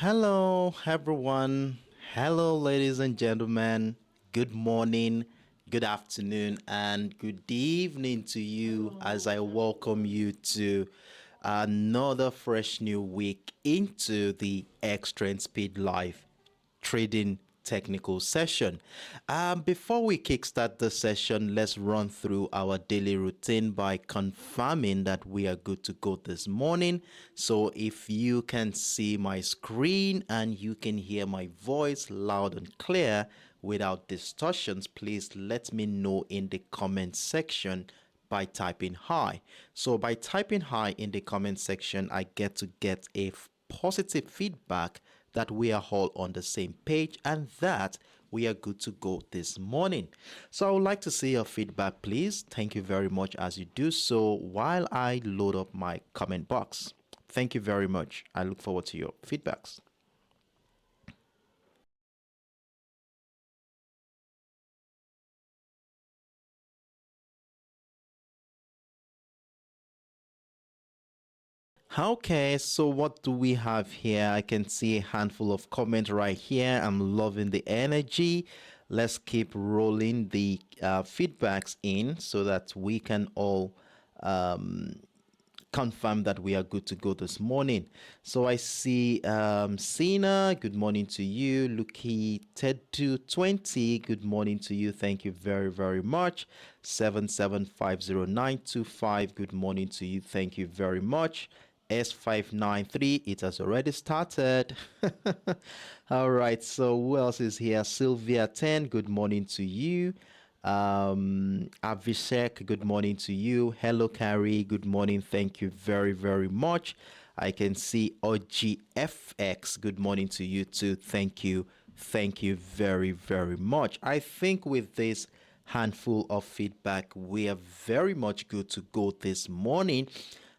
Hello, everyone. Hello, ladies and gentlemen. Good morning, good afternoon, and good evening to you as I welcome you to another fresh new week into the Extra and Speed Live trading technical session. Before we kickstart the session, let's run through our daily routine by confirming that we are good to go this morning. So if you can see my screen and you can hear my voice loud and clear without distortions, please let me know in the comment section by typing hi. So by typing hi in the comment section, I get a positive feedback that we are all on the same page and that we are good to go this morning. So I would like to see your feedback, please. Thank you very much as you do so while I load up my comment box. Thank you very much. I look forward to your feedbacks. Okay, so what do we have here? I can see a handful of comments right here. I'm loving the energy. Let's keep rolling the feedbacks in so that we can all um, confirm that we are good to go this morning. So I see Sina, good morning to you. Lucky Ted220, good morning to you. Thank you very, very much. 7750925, good morning to you. Thank you very much. S593, it has already started. All right, so who else is here? Sylvia 10, good morning to you. Avishek, good morning to you. Hello, Carrie, good morning. Thank you very, very much. I can see OGFX, good morning to you too. Thank you. Thank you very, very much. I think with this handful of feedback, we are very much good to go this morning.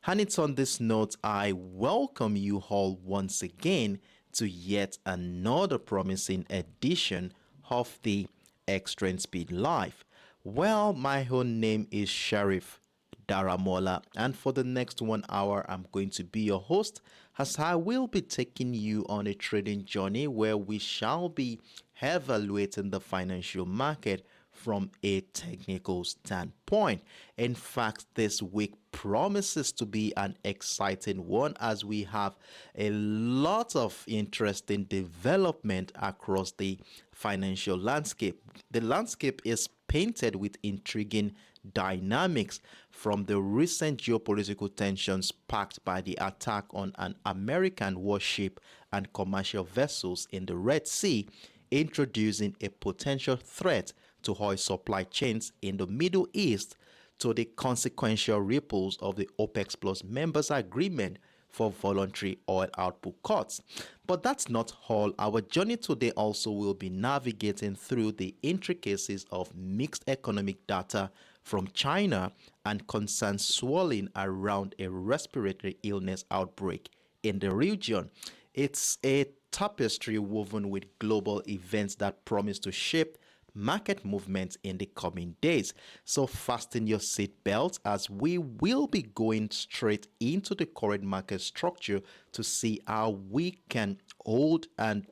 And it's on this note, I welcome you all once again to yet another promising edition of the Extra and Speed Live. Well, my whole name is Sheriff Daramola, and for the next 1 hour, I'm going to be your host as I will be taking you on a trading journey where we shall be evaluating the financial market from a technical standpoint. In fact, this week promises to be an exciting one as we have a lot of interesting development across the financial landscape. The landscape is painted with intriguing dynamics from the recent geopolitical tensions sparked by the attack on an American warship and commercial vessels in the Red Sea, introducing a potential threat to oil supply chains in the Middle East, to the consequential ripples of the OPEC Plus members' agreement for voluntary oil output cuts. But that's not all. Our journey today also will be navigating through the intricacies of mixed economic data from China and concerns swirling around a respiratory illness outbreak in the region. It's a tapestry woven with global events that promise to shape market movements in the coming days. So fasten your seatbelts as we will be going straight into the current market structure to see how we can hold and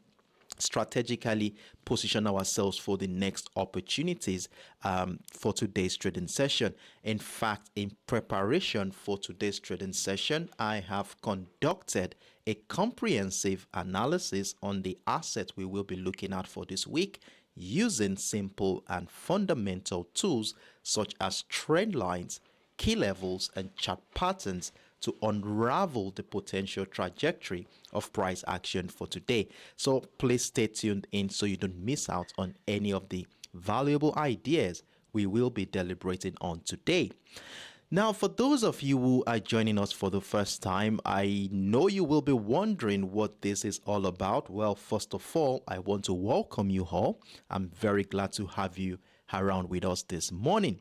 strategically position ourselves for the next opportunities for today's trading session. In fact, in preparation for today's trading session, I have conducted a comprehensive analysis on the assets we will be looking at for this week using simple and fundamental tools such as trend lines, key levels, and chart patterns to unravel the potential trajectory of price action for today. So please stay tuned in so you don't miss out on any of the valuable ideas we will be deliberating on today. Now, for those of you who are joining us for the first time, I know you will be wondering what this is all about. Well, first of all, I want to welcome you all. I'm very glad to have you around with us this morning.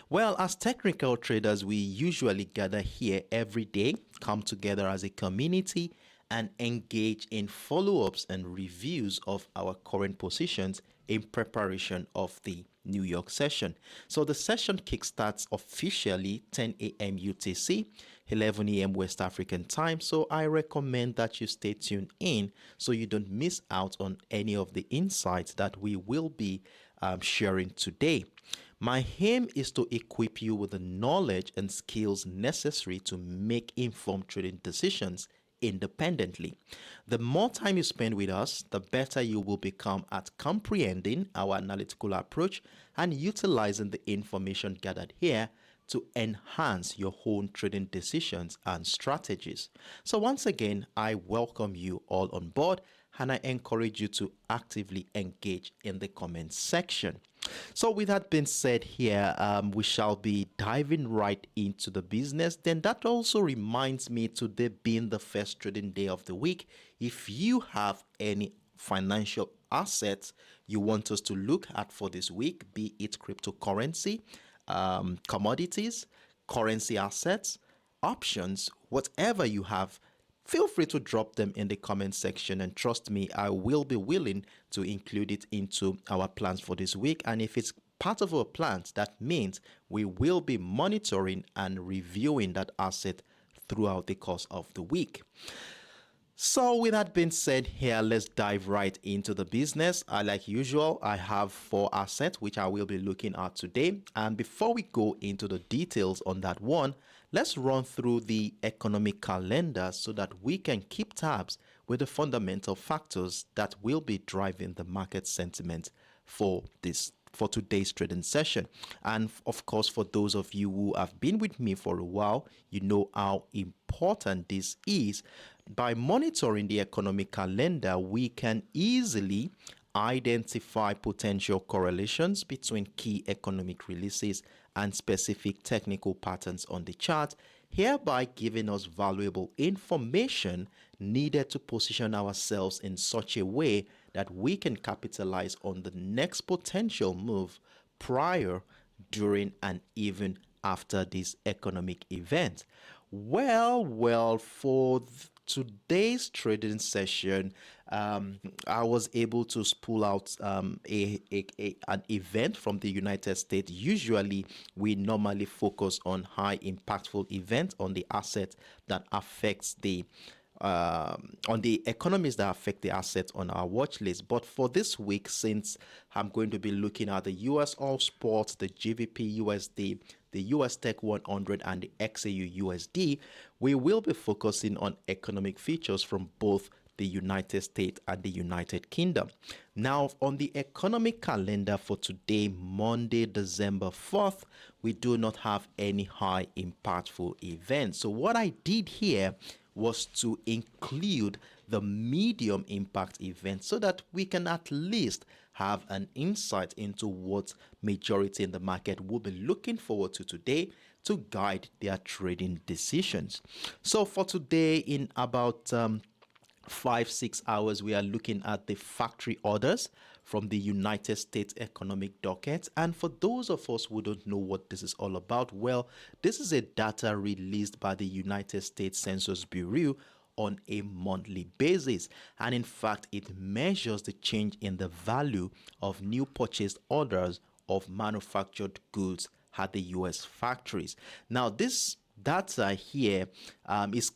Well, as technical traders, we usually gather here every day, come together as a community, and engage in follow-ups and reviews of our current positions in preparation of the New York session. So the session kickstarts officially 10 a.m. UTC, 11 a.m. West African time. So I recommend that you stay tuned in so you don't miss out on any of the insights that we will be sharing today. My aim is to equip you with the knowledge and skills necessary to make informed trading decisions independently. The more time you spend with us, the better you will become at comprehending our analytical approach and utilizing the information gathered here to enhance your own trading decisions and strategies. So once again, I welcome you all on board and I encourage you to actively engage in the comment section. So with that being said here, we shall be diving right into the business. Then that also reminds me, today being the first trading day of the week, if you have any financial assets you want us to look at for this week, be it cryptocurrency, commodities, currency assets, options, whatever you have, feel free to drop them in the comment section, and trust me, I will be willing to include it into our plans for this week. And if it's part of our plans, that means we will be monitoring and reviewing that asset throughout the course of the week. So with that being said here, let's dive right into the business. Like usual, I have 4 assets which I will be looking at today. And before we go into the details on that one, let's run through the economic calendar so that we can keep tabs with the fundamental factors that will be driving the market sentiment for today's trading session. And of course, for those of you who have been with me for a while, you know how important this is. By monitoring the economic calendar, we can easily identify potential correlations between key economic releases and specific technical patterns on the chart, hereby giving us valuable information needed to position ourselves in such a way that we can capitalize on the next potential move prior, during, and even after this economic event. Well, for today's trading session, I was able to pull out an event from the United States. Usually, we normally focus on high impactful events on the asset that affects the on the economies that affect the assets on our watch list. But for this week, since I'm going to be looking at the USOILSPOT, the GBPUSD, the USTech100, and the XAUUSD, we will be focusing on economic features from both the United States and the United Kingdom. Now, on the economic calendar for today, Monday, December 4th, we do not have any high impactful events. So what I did here was to include the medium impact event so that we can at least have an insight into what majority in the market will be looking forward to today to guide their trading decisions. So for today, in about 5-6 hours, we are looking at the factory orders from the United States economic docket. And for those of us who don't know what this is all about, well, this is a data released by the United States Census Bureau on a monthly basis. And in fact, it measures the change in the value of new purchased orders of manufactured goods at the US factories. Now, this data here is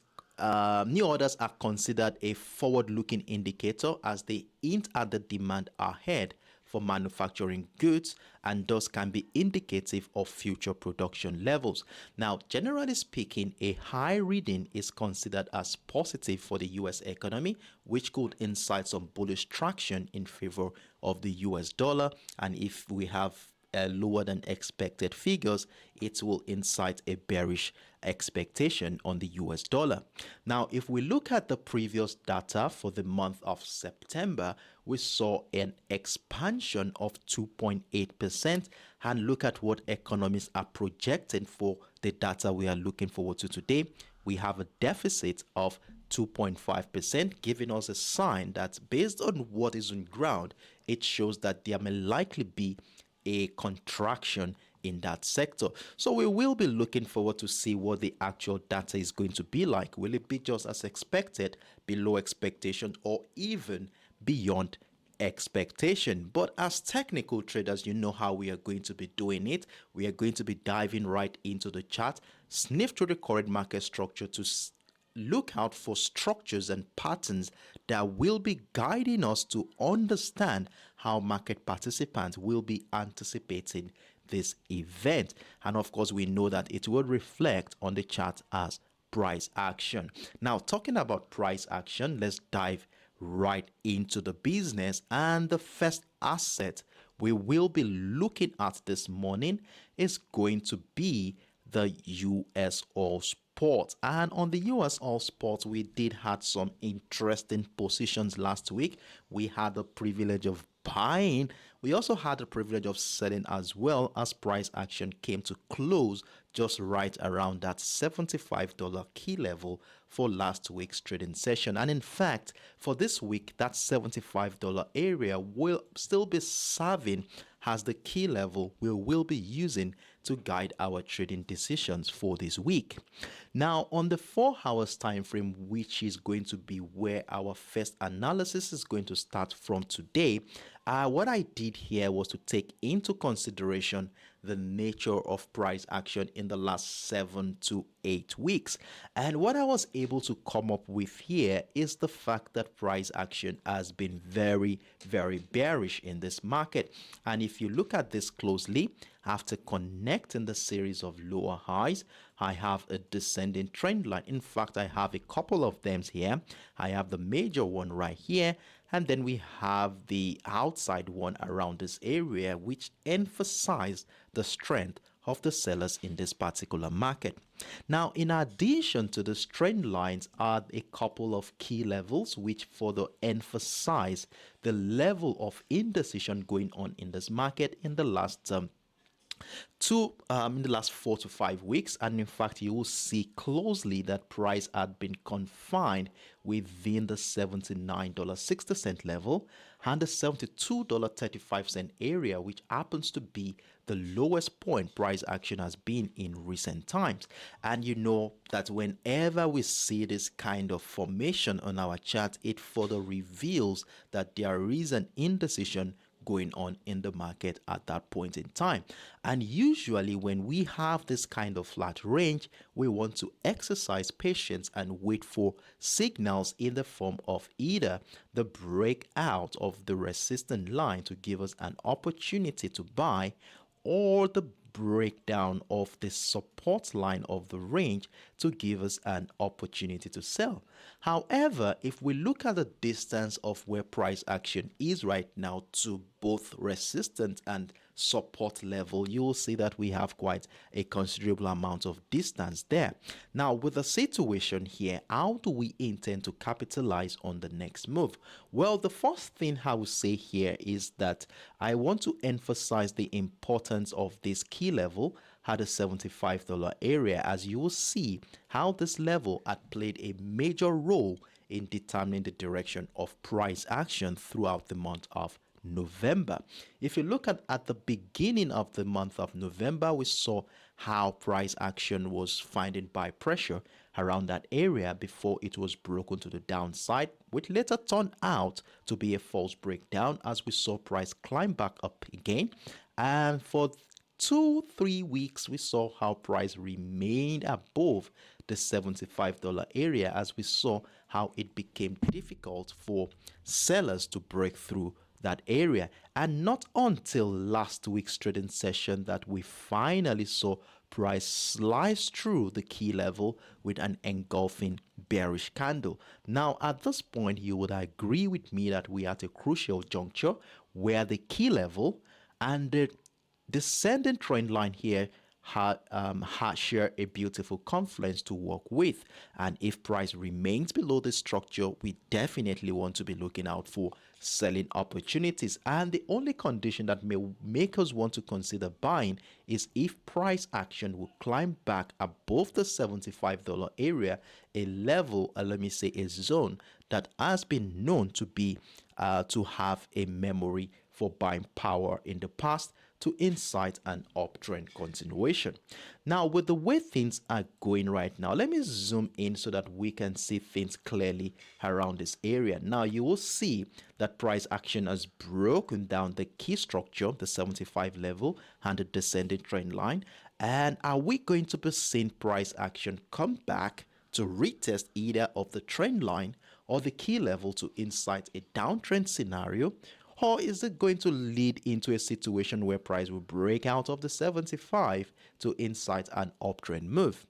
new orders are considered a forward-looking indicator as they hint at the demand ahead for manufacturing goods and thus can be indicative of future production levels. Now, generally speaking, a high reading is considered as positive for the US economy, which could incite some bullish traction in favor of the US dollar. And if we have lower than expected figures, it will incite a bearish expectation on the US dollar. Now, if we look at the previous data for the month of September, we saw an expansion of 2.8%. And look at what economists are projecting for the data we are looking forward to today. We have a deficit of 2.5%, giving us a sign that based on what is on ground, it shows that there may likely be a contraction in that sector. So we will be looking forward to see what the actual data is going to be like. Will it be just as expected, below expectation, or even beyond expectation? But as technical traders, you know how we are going to be doing it. We are going to be diving right into the chart, sniff through the current market structure to look out for structures and patterns that will be guiding us to understand how market participants will be anticipating this event. And of course, we know that it will reflect on the chart as price action. Now, talking about price action, let's dive right into the business. And the first asset we will be looking at this morning is going to be the US oil spot. And on the US oil spot, we did had some interesting positions last week. We had the privilege of buying. We also had the privilege of selling as well, as price action came to close just right around that $75 key level for last week's trading session. And in fact, for this week, that $75 area will still be serving as the key level we will be using to guide our trading decisions for this week. Now, on the 4 hours time frame, which is going to be where our first analysis is going to start from today, what I did here was to take into consideration the nature of price action in the last 7 to 8 weeks. And what I was able to come up with here is the fact that price action has been very, very bearish in this market. And if you look at this closely, after connecting the series of lower highs, I have a descending trend line. In fact, I have a couple of them here. I have the major one right here, and then we have the outside one around this area, which emphasize the strength of the sellers in this particular market. Now, in addition to the trend lines are a couple of key levels which further emphasize the level of indecision going on in this market in the last in the last 4 to 5 weeks. And in fact, you will see closely that price had been confined within the $79.60 level and the $72.35 area, which happens to be the lowest point price action has been in recent times. And you know that whenever we see this kind of formation on our chart, it further reveals that there is an indecision going on in the market at that point in time. And usually when we have this kind of flat range, we want to exercise patience and wait for signals in the form of either the breakout of the resistance line to give us an opportunity to buy, or the breakdown of the support line of the range to give us an opportunity to sell. However, if we look at the distance of where price action is right now to both resistance and support level, you will see that we have quite a considerable amount of distance there. Now, with the situation here, how do we intend to capitalize on the next move? Well, the first thing I will say here is that I want to emphasize the importance of this key level at the $75 area, as you will see how this level had played a major role in determining the direction of price action throughout the month of November. If you look at the beginning of the month of November, we saw how price action was finding buy pressure around that area before it was broken to the downside, which later turned out to be a false breakdown as we saw price climb back up again. And for 2-3 weeks, we saw how price remained above the $75 area as we saw how it became difficult for sellers to break through that area. And not until last week's trading session that we finally saw price slice through the key level with an engulfing bearish candle. Now, at this point, you would agree with me that we are at a crucial juncture where the key level and the descending trend line here share a beautiful confluence to work with. And if price remains below this structure, we definitely want to be looking out for selling opportunities. And the only condition that may make us want to consider buying is if price action will climb back above the $75 area, a level, let me say a zone that has been known to be to have a memory for buying power in the past, to incite an uptrend continuation. Now, with the way things are going right now, let me zoom in so that we can see things clearly around this area. Now, you will see that price action has broken down the key structure, the 75 level and the descending trend line. And are we going to be seeing price action come back to retest either of the trend line or the key level to incite a downtrend scenario? Or is it going to lead into a situation where price will break out of the 75 to incite an uptrend move?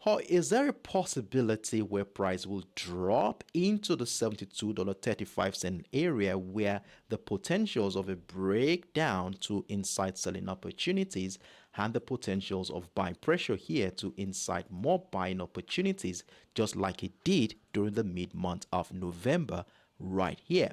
Or is there a possibility where price will drop into the $72.35 area where the potentials of a breakdown to incite selling opportunities and the potentials of buying pressure here to incite more buying opportunities, just like it did during the mid-month of November right here?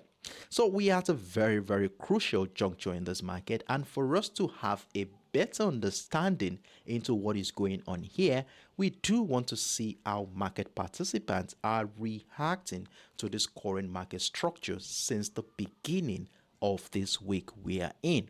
So we are at a very, very crucial juncture in this market, and for us to have a better understanding into what is going on here, we do want to see how market participants are reacting to this current market structure since the beginning of this week we are in.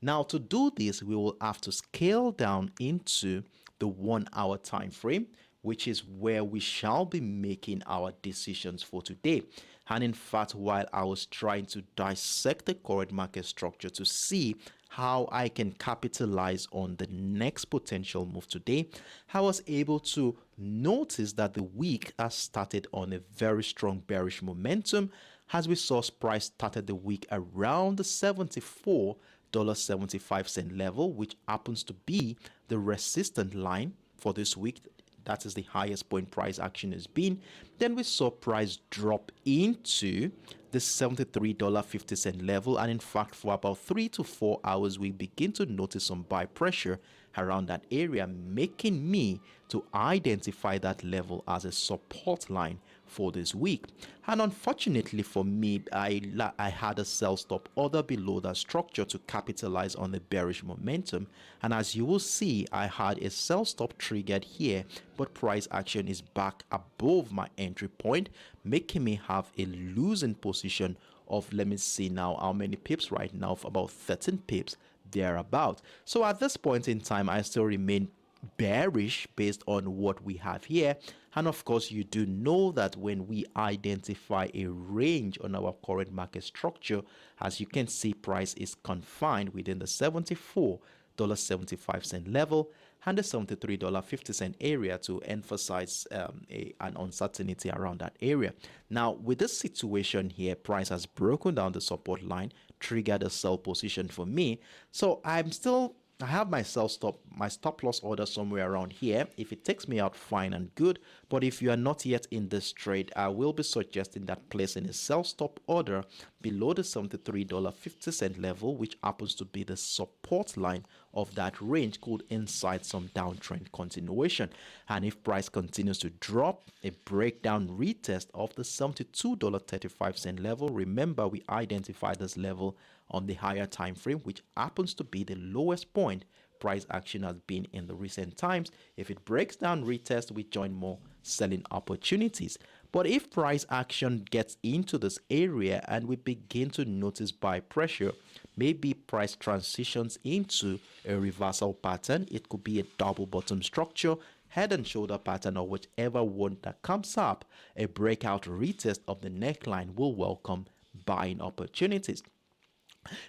Now, to do this, we will have to scale down into the 1 hour time frame, which is where we shall be making our decisions for today. And in fact, while I was trying to dissect the current market structure to see how I can capitalize on the next potential move today, I was able to notice that the week has started on a very strong bearish momentum, as we saw price started the week around the $74.75 level, which happens to be the resistance line for this week. That is the highest point price action has been. Then we saw price drop into the $73.50 level, and in fact for about 3 to 4 hours we begin to notice some buy pressure around that area, making me to identify that level as a support line for this week. And unfortunately for me, I had a sell stop order below that structure to capitalize on the bearish momentum, and as you will see, I had a sell stop triggered here, but price action is back above my entry point, making me have a losing position of, let me see now how many pips right now, of about 13 pips thereabout. So at this point in time, I still remain bearish based on what we have here. And of course, you do know that when we identify a range on our current market structure, as you can see, price is confined within the $74.75 level and the $73.50 area to emphasize an uncertainty around that area. Now, with this situation here, price has broken down the support line, triggered a sell position for me. So I have my stop loss order somewhere around here. If it takes me out, fine and good. But if you are not yet in this trade, I will be suggesting that placing a sell stop order below the $73.50 level, which happens to be the support line of that range, could incite some downtrend continuation. And if price continues to drop, a breakdown retest of the $72.35 level. Remember, we identified this level on the higher time frame, which happens to be the lowest point price action has been in the recent times. If it breaks down retest, we join more selling opportunities. But if price action gets into this area and we begin to notice buy pressure, maybe price transitions into a reversal pattern, it could be a double bottom structure, head and shoulder pattern, or whichever one that comes up, a breakout retest of the neckline will welcome buying opportunities.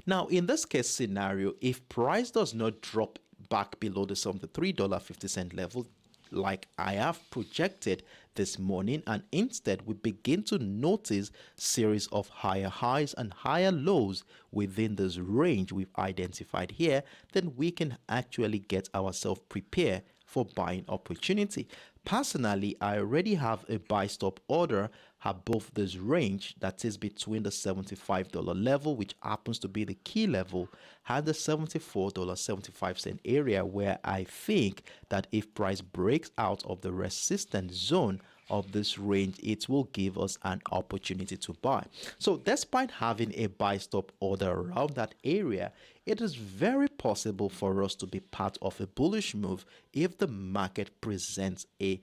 Now, in this case scenario, if price does not drop back below the $73.50 level, like I have projected this morning, and instead we begin to notice series of higher highs and higher lows within this range we've identified here, then we can actually get ourselves prepared for buying opportunity. Personally, I already have a buy stop order above this range, that is between the $75 level, which happens to be the key level, and the $74.75 area, where I think that if price breaks out of the resistance zone of this range, it will give us an opportunity to buy. So despite having a buy stop order around that area, it is very possible for us to be part of a bullish move if the market presents a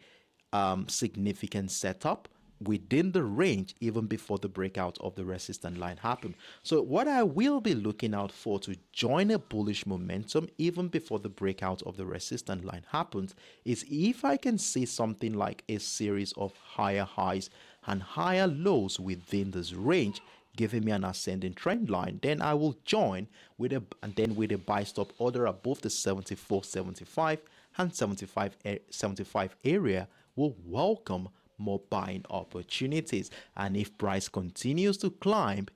significant setup within the range even before the breakout of the resistance line happened. So what I will be looking out for to join a bullish momentum even before the breakout of the resistance line happens is if I can see something like a series of higher highs and higher lows within this range, giving me an ascending trend line, then I will join with a buy stop order above the 74.75 and 75 area will welcome more buying opportunities. And if price continues to climb,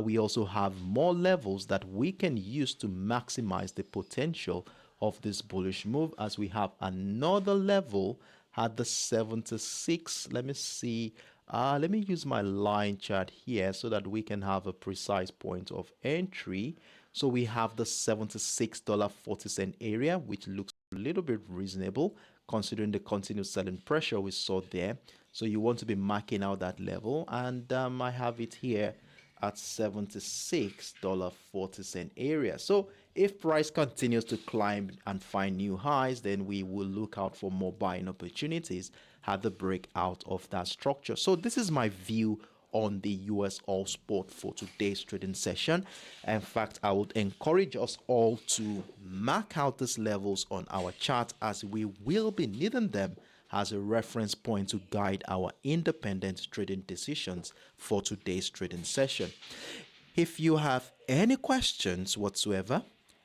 we also have more levels that we can use to maximize the potential of this bullish move, as we have another level at the 76. Let me see. Let me use my line chart here so that we can have a precise point of entry. So we have the $76.40 area, which looks a little bit reasonable considering the continued selling pressure we saw there. So you want to be marking out that level, and I have it here at $76.40 area. So if price continues to climb and find new highs, then we will look out for more buying opportunities at the breakout of that structure. So this is my view on the US All Sport for today's trading session. In fact, I would encourage us all to mark out these levels on our chart, as we will be needing them as a reference point to guide our independent trading decisions for today's trading session. If you have any questions whatsoever,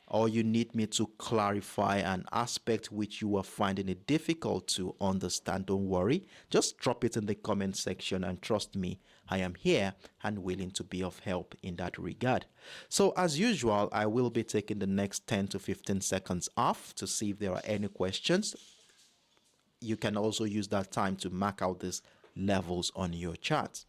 or you need me to clarify an aspect which you are finding it difficult to understand, don't worry. Just drop it in the comment section, and trust me, I am here and willing to be of help in that regard. So as usual, I will be taking the next 10 to 15 seconds off to see if there are any questions. You can also use that time to mark out these levels on your chart.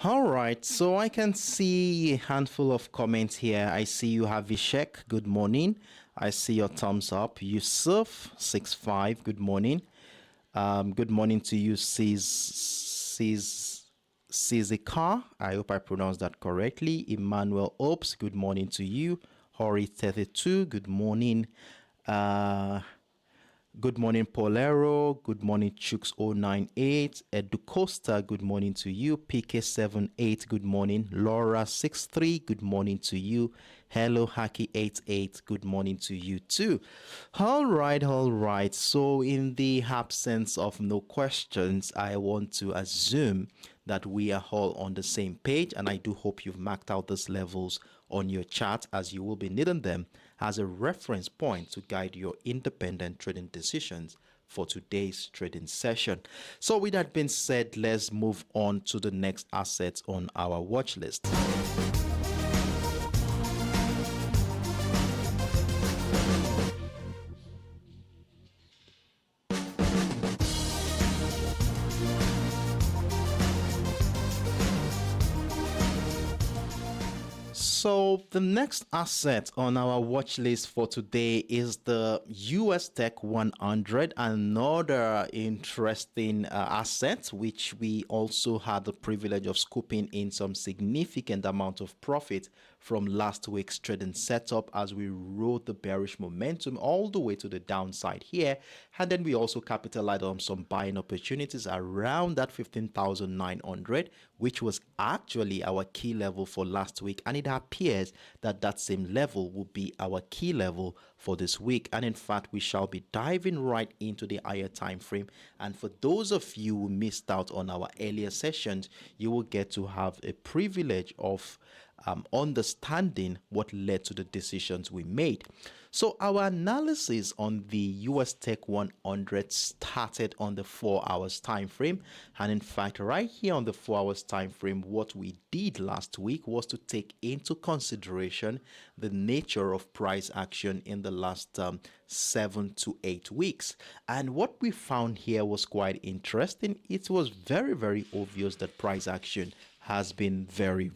All right, so I can see a handful of comments here. I see you have Vishek, good morning. I see your thumbs up. Yusuf65, good morning. Good morning to you, Sizikar. I hope I pronounced that correctly. Emmanuel Opes, good morning to you. Hori32, good morning. Good morning, Polero. Good morning, Chooks098. Edu Costa, good morning to you. PK78, good morning. Laura63, good morning to you. Hello, Haki88, good morning to you too. All right. So in the absence of no questions, I want to assume that we are all on the same page, and I do hope you've marked out these levels on your chart, as you will be needing them as a reference point to guide your independent trading decisions for today's trading session. So with that being said, let's move on to the next assets on our watch list. So the next asset on our watch list for today is the USTech100, another interesting asset which we also had the privilege of scooping in some significant amount of profit from last week's trading setup, as we rode the bearish momentum all the way to the downside here, and then we also capitalized on some buying opportunities around that 15,900, which was actually our key level for last week, and it appears that that same level will be our key level for this week. And in fact, we shall be diving right into the higher time frame, and for those of you who missed out on our earlier sessions, you will get to have a privilege of understanding what led to the decisions we made. So our analysis on the US Tech 100 started on the 4 hours time frame, and in fact right here on the 4 hours time frame, what we did last week was to take into consideration the nature of price action in the last 7 to 8 weeks. And what we found here was quite interesting. It was very obvious that price action has been very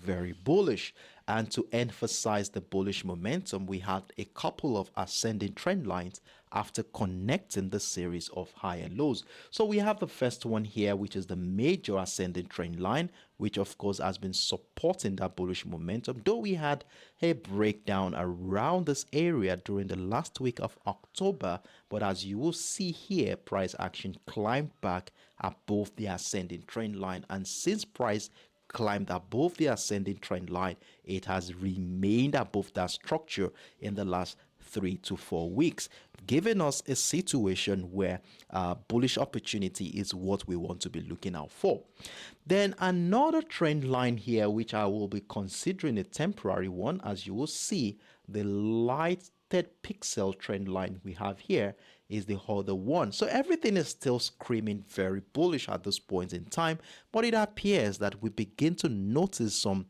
bullish. And to emphasize the bullish momentum, we had a couple of ascending trend lines after connecting the series of high and lows. So we have the first one here, which is the major ascending trend line, which of course has been supporting that bullish momentum, though we had a breakdown around this area during the last week of October. But as you will see here, price action climbed back above the ascending trend line, and since price climbed above the ascending trend line, it has remained above that structure in the last 3 to 4 weeks, giving us a situation where bullish opportunity is what we want to be looking out for. Then another trend line here, which I will be considering a temporary one, as you will see, the lighted pixel trend line we have here is the other one. So everything is still screaming very bullish at this point in time, but it appears that we begin to notice some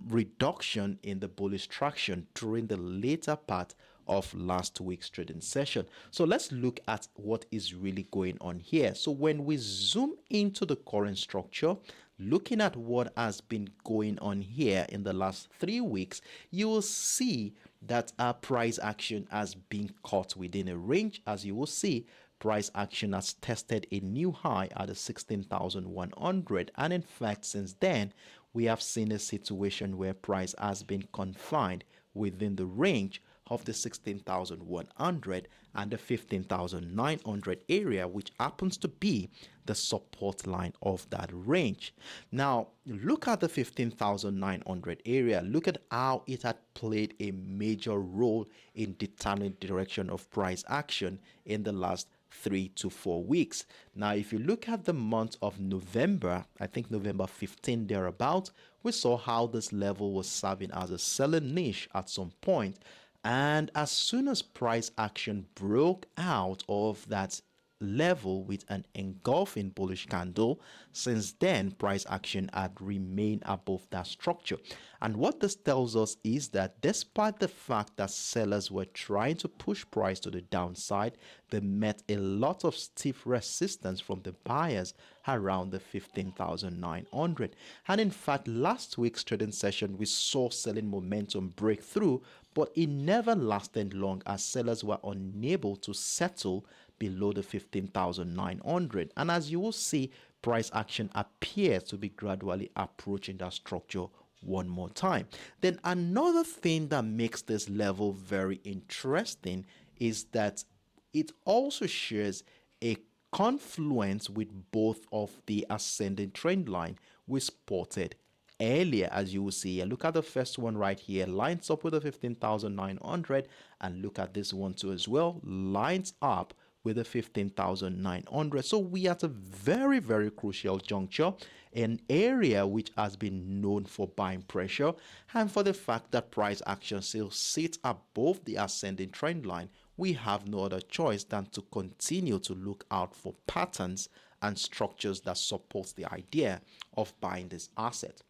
reduction in the bullish traction during the later part of last week's trading session. So let's look at what is really going on here. So when we zoom into the current structure, looking at what has been going on here in the last 3 weeks, you will see that our price action has been caught within a range. As you will see, price action has tested a new high at the 16,100, and in fact since then we have seen a situation where price has been confined within the range of the 16,100 and the 15,900 area, which happens to be the support line of that range. Now, look at the 15,900 area. Look at how it had played a major role in determining the direction of price action in the last 3 to 4 weeks. Now, if you look at the month of November, I think November 15 thereabout, we saw how this level was serving as a selling niche at some point. And as soon as price action broke out of that level with an engulfing bullish candle, since then price action had remained above that structure. And what this tells us is that despite the fact that sellers were trying to push price to the downside, they met a lot of stiff resistance from the buyers around the 15,900. And in fact, last week's trading session, we saw selling momentum break through, but it never lasted long as sellers were unable to settle below the 15,900. And as you will see, price action appears to be gradually approaching that structure one more time. Then another thing that makes this level very interesting is that it also shares a confluence with both of the ascending trend line we spotted earlier. As you will see here, look at the first one right here, lines up with the 15,900, and look at this one too as well, lines up with the 15,900. So we are at a very crucial juncture, an area which has been known for buying pressure, and for the fact that price action still sits above the ascending trend line, we have no other choice than to continue to look out for patterns and structures that support the idea of buying this asset.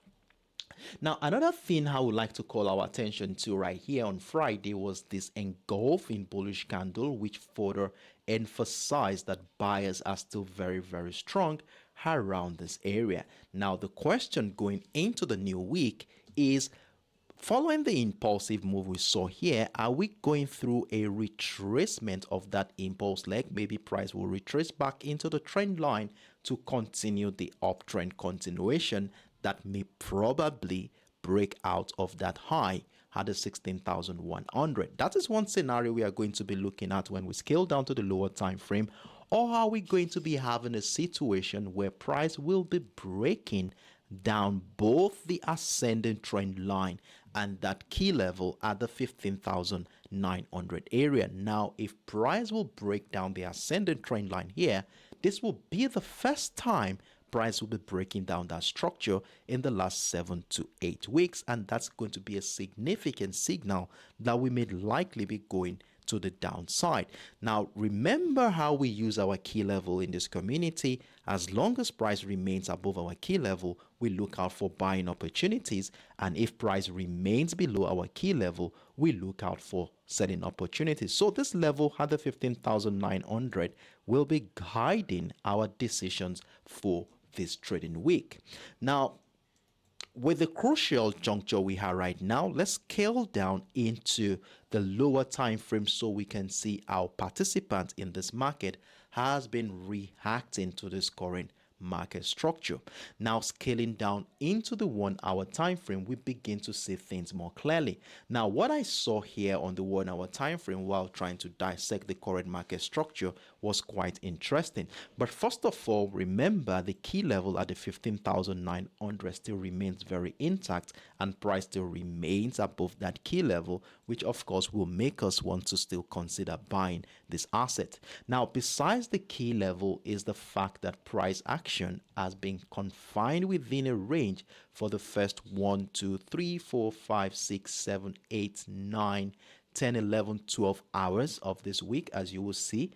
Now, another thing I would like to call our attention to right here on Friday was this engulfing bullish candle, which further emphasized that buyers are still very strong around this area. Now, the question going into the new week is, following the impulsive move we saw here, are we going through a retracement of that impulse leg? Maybe price will retrace back into the trend line to continue the uptrend continuation that may probably break out of that high at the 16,100. That is one scenario we are going to be looking at when we scale down to the lower time frame. Or are we going to be having a situation where price will be breaking down both the ascending trend line and that key level at the 15,900 area? Now, if price will break down the ascending trend line here, this will be the first time price will be breaking down that structure in the last 7 to 8 weeks, and that's going to be a significant signal that we may likely be going to the downside. Now, remember how we use our key level in this community. As long as price remains above our key level, we look out for buying opportunities, and if price remains below our key level, we look out for selling opportunities. So this level at the 15,900 will be guiding our decisions for this trading week. Now, with the crucial juncture we have right now, let's scale down into the lower time frame so we can see how participants in this market has been reacting to this current market structure. Now, scaling down into the 1 hour time frame, we begin to see things more clearly. Now, what I saw here on the 1 hour time frame while trying to dissect the current market structure was quite interesting. But first of all, remember the key level at the 15,900 still remains very intact, and price still remains above that key level, which of course will make us want to still consider buying this asset. Now, besides the key level is the fact that price action has been confined within a range for the first 1, 2, 3, 4, 5, 6, 7, 8, 9, 10, 11, 12 hours of this week, as you will see,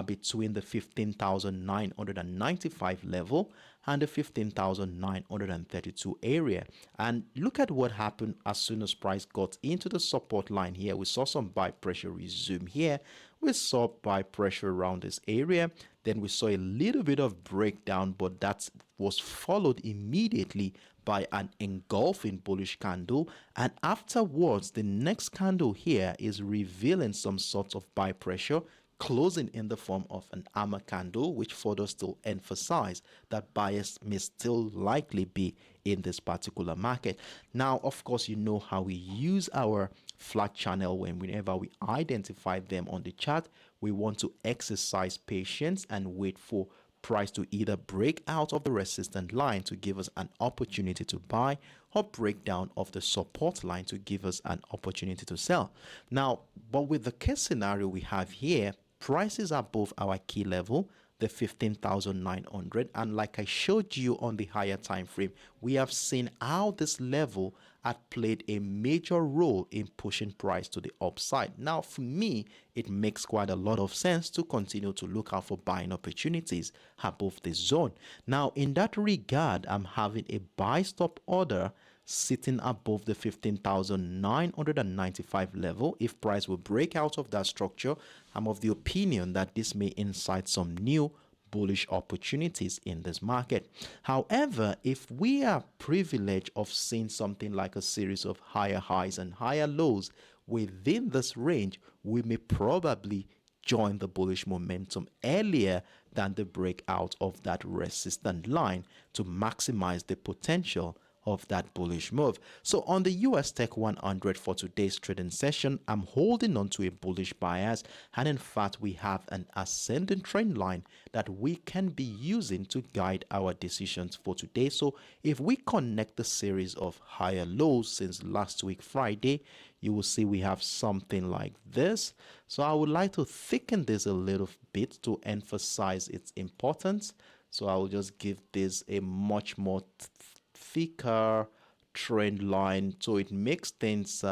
between the 15,995 level and the 15,932 area. And look at what happened as soon as price got into the support line here. We saw some buy pressure resume here. We saw buy pressure around this area. Then we saw a little bit of breakdown, but that was followed immediately by an engulfing bullish candle. And afterwards, the next candle here is revealing some sort of buy pressure, closing in the form of an hammer candle, which further still emphasize that buyers may still likely be in this particular market. Now, of course, you know how we use our flat channel. Whenever we identify them on the chart, we want to exercise patience and wait for price to either break out of the resistance line to give us an opportunity to buy, or break down of the support line to give us an opportunity to sell. Now, but with the case scenario we have here, prices above our key level, the 15,900, and like I showed you on the higher time frame, we have seen how this level had played a major role in pushing price to the upside. Now, for me, it makes quite a lot of sense to continue to look out for buying opportunities above this zone. Now, in that regard, I'm having a buy stop order sitting above the 15,995 level. If price will break out of that structure, I'm of the opinion that this may incite some new bullish opportunities in this market. However, if we are privileged of seeing something like a series of higher highs and higher lows within this range, we may probably join the bullish momentum earlier than the breakout of that resistance line to maximize the potential of that bullish move. So on the USTech100 for today's trading session, I'm holding on to a bullish bias, and in fact we have an ascending trend line that we can be using to guide our decisions for today. So if we connect the series of higher lows since last week Friday, you will see we have something like this. So I would like to thicken this a little bit to emphasize its importance. So I will just give this a much more thicker trend line so it makes things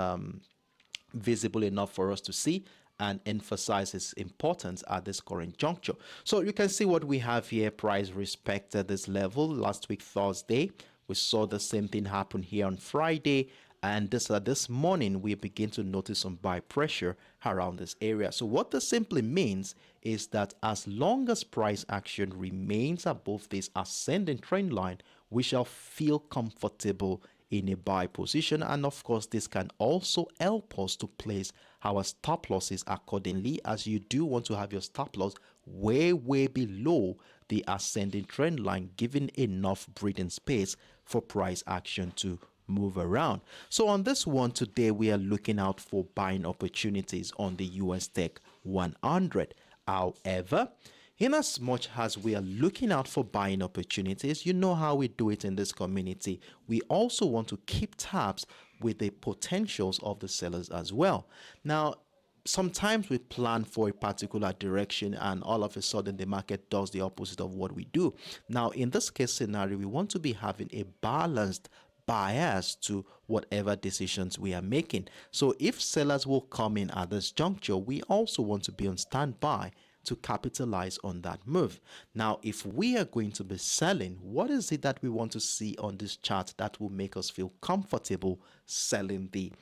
visible enough for us to see and emphasize its importance at this current juncture. So you can see what we have here. Price respected this level last week Thursday. We saw the same thing happen here on Friday, and this morning we begin to notice some buy pressure around this area. So what this simply means is that as long as price action remains above this ascending trend line, we shall feel comfortable in a buy position. And of course, this can also help us to place our stop losses accordingly, as you do want to have your stop loss way below the ascending trend line, giving enough breathing space for price action to move around. So on this one today, we are looking out for buying opportunities on the US Tech 100. However, in as much as we are looking out for buying opportunities, you know how we do it in this community. We also want to keep tabs with the potentials of the sellers as well. Now, sometimes we plan for a particular direction and all of a sudden the market does the opposite of what we do. Now, in this case scenario, we want to be having a balanced bias to whatever decisions we are making. So if sellers will come in at this juncture, we also want to be on standby to capitalize on that move. Now, if we are going to be selling, what is it that we want to see on this chart that will make us feel comfortable selling the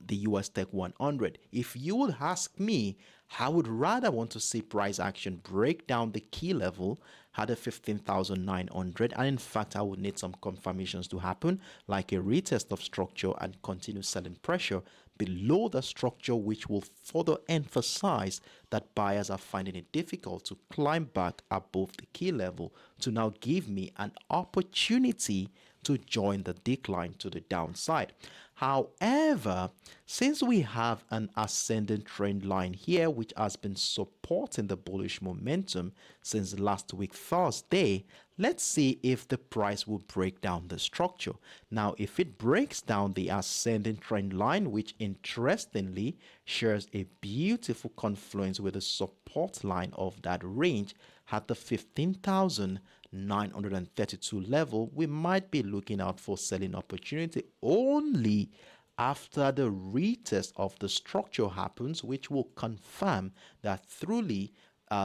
US Tech 100? If you would ask me, I would rather want to see price action break down the key level at a 15,900, and in fact I would need some confirmations to happen, like a retest of structure and continue selling pressure below the structure, which will further emphasize that buyers are finding it difficult to climb back above the key level to now give me an opportunity to join the decline to the downside. However, since we have an ascending trend line here, which has been supporting the bullish momentum since last week Thursday, let's see if the price will break down the structure. Now, if it breaks down the ascending trend line, which interestingly shares a beautiful confluence with the support line of that range at the 15,932 level, we might be looking out for selling opportunity only after the retest of the structure happens, which will confirm that truly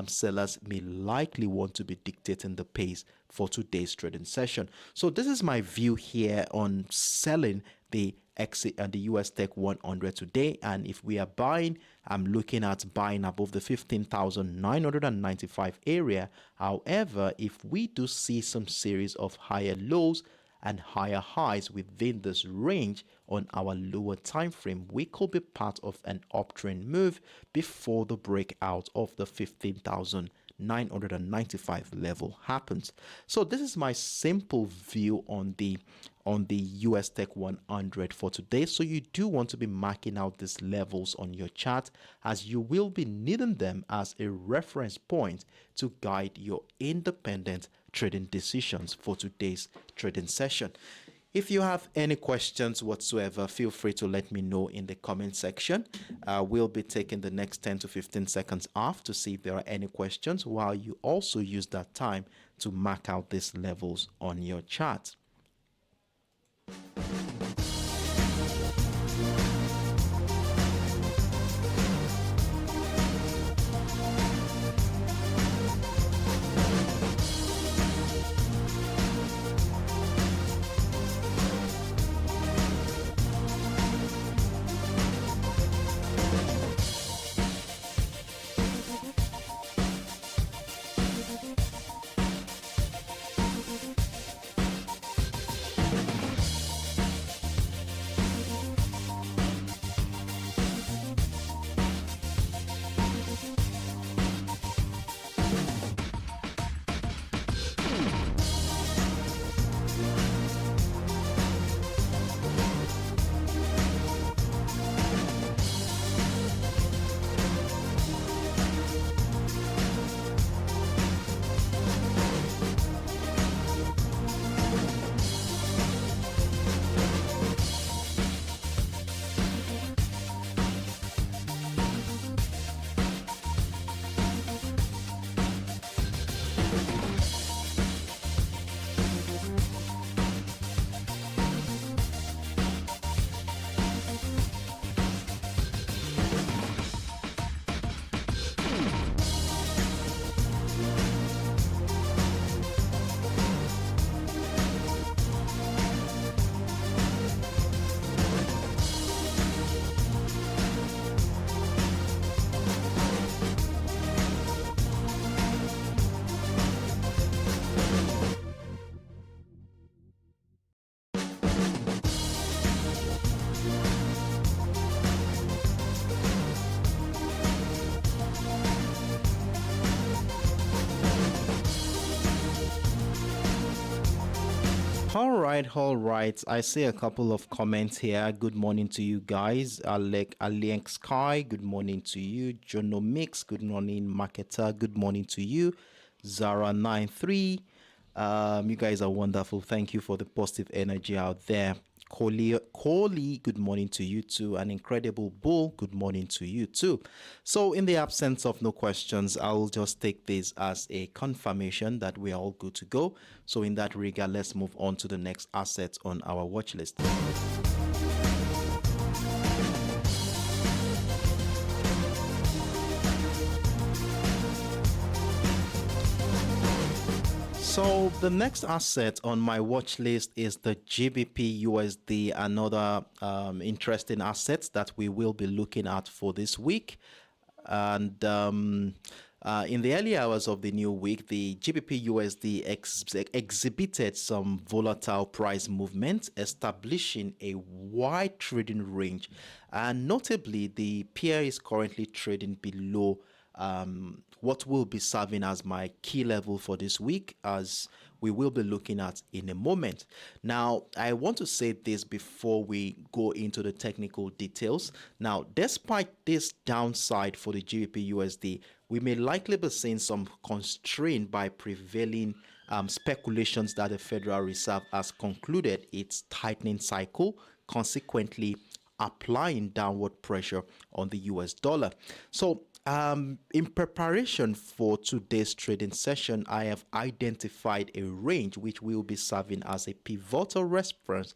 sellers may likely want to be dictating the pace for today's trading session. So this is my view here on selling the exit and the US Tech 100 today. And if we are buying, I'm looking at buying above the 15,995 area. However, if we do see some series of higher lows and higher highs within this range on our lower time frame, we could be part of an uptrend move before the breakout of the 15,995 level happens. So this is my simple view on the US Tech 100 for today. So you do want to be marking out these levels on your chart, as you will be needing them as a reference point to guide your independent trading decisions for today's trading session. If you have any questions whatsoever, feel free to let me know in the comment section. We'll be taking the next 10 to 15 seconds off to see if there are any questions, while you also use that time to mark out these levels on your chart. All right. I see a couple of comments here. Good morning to you guys. Alec Sky, good morning to you. Jono Mix, good morning. Marketer, good morning to you. Zara93, you guys are wonderful. Thank you for the positive energy out there. Coley, good morning to you too. An incredible bull, good morning to you too. So, in the absence of no questions, I'll just take this as a confirmation that we are all good to go. So, in that regard, let's move on to the next asset on our watch list. So the next asset on my watch list is the GBPUSD, another interesting asset that we will be looking at for this week. And in the early hours of the new week, the GBPUSD exhibited some volatile price movements, establishing a wide trading range. And notably, the pair is currently trading below what will be serving as my key level for this week, as we will be looking at in a moment. Now, I want to say this before we go into the technical details. Now, despite this downside for the GBP/USD, we may likely be seeing some constraint by prevailing speculations that the Federal Reserve has concluded its tightening cycle, consequently applying downward pressure on the US dollar. So in preparation for today's trading session, I have identified a range which will be serving as a pivotal reference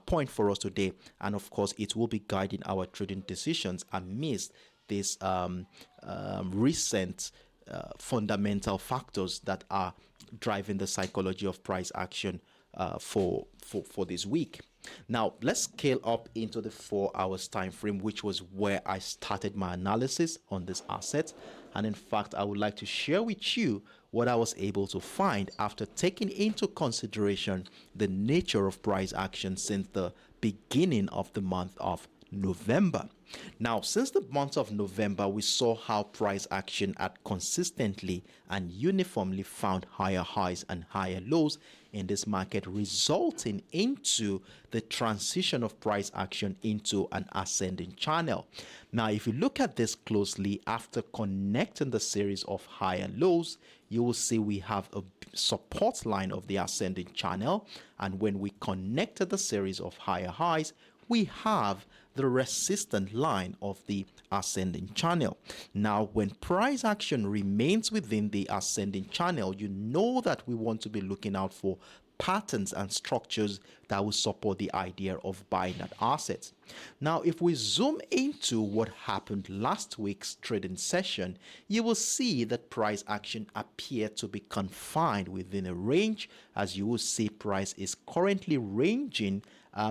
point for us today. And of course, it will be guiding our trading decisions amidst these recent fundamental factors that are driving the psychology of price action for this week. Now, let's scale up into the 4 hours time frame, which was where I started my analysis on this asset. And in fact, I would like to share with you what I was able to find after taking into consideration the nature of price action since the beginning of the month of November. Now, since the month of November, we saw how price action had consistently and uniformly found higher highs and higher lows in this market, resulting into the transition of price action into an ascending channel. Now, if you look at this closely, after connecting the series of higher lows, you will see we have a support line of the ascending channel, and when we connected the series of higher highs, we have the resistant line of the ascending channel. Now, when price action remains within the ascending channel, you know that we want to be looking out for patterns and structures that will support the idea of buying that asset. Now, if we zoom into what happened last week's trading session, you will see that price action appeared to be confined within a range. As you will see, price is currently ranging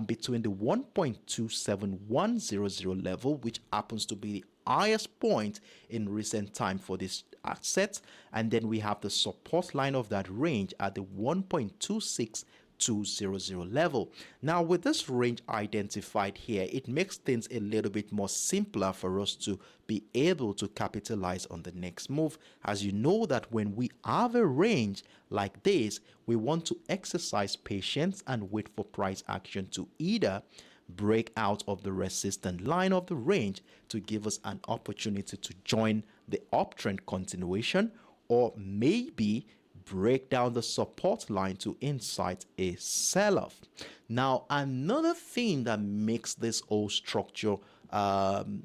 between the 1.27100 level, which happens to be the highest point in recent time for this asset, and then we have the support line of that range at the 1.26200 level. Now, with this range identified here, it makes things a little bit more simpler for us to be able to capitalize on the next move. As you know that when we have a range like this, we want to exercise patience and wait for price action to either break out of the resistant line of the range to give us an opportunity to join the uptrend continuation, or maybe break down the support line to incite a sell-off. Now, another thing that makes this whole structure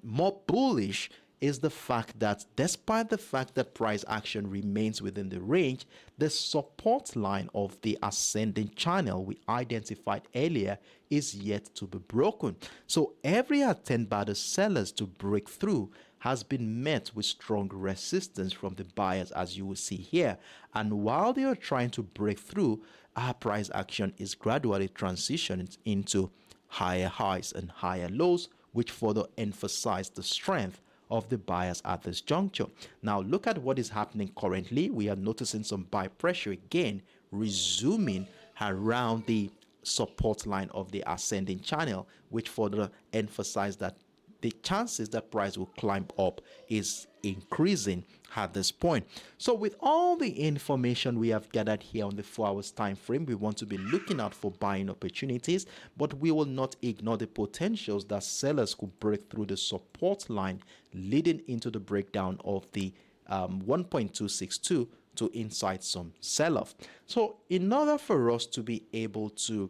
more bullish is the fact that despite the fact that price action remains within the range, the support line of the ascending channel we identified earlier is yet to be broken. So every attempt by the sellers to break through has been met with strong resistance from the buyers, as you will see here. And while they are trying to break through, our price action is gradually transitioning into higher highs and higher lows, which further emphasize the strength of the buyers at this juncture. Now, look at what is happening currently. We are noticing some buy pressure again, resuming around the support line of the ascending channel, which further emphasize that the chances that price will climb up is increasing at this point. So with all the information we have gathered here on the 4 hours time frame, we want to be looking out for buying opportunities, but we will not ignore the potentials that sellers could break through the support line, leading into the breakdown of the 1.262 to incite some sell-off. So in order for us to be able to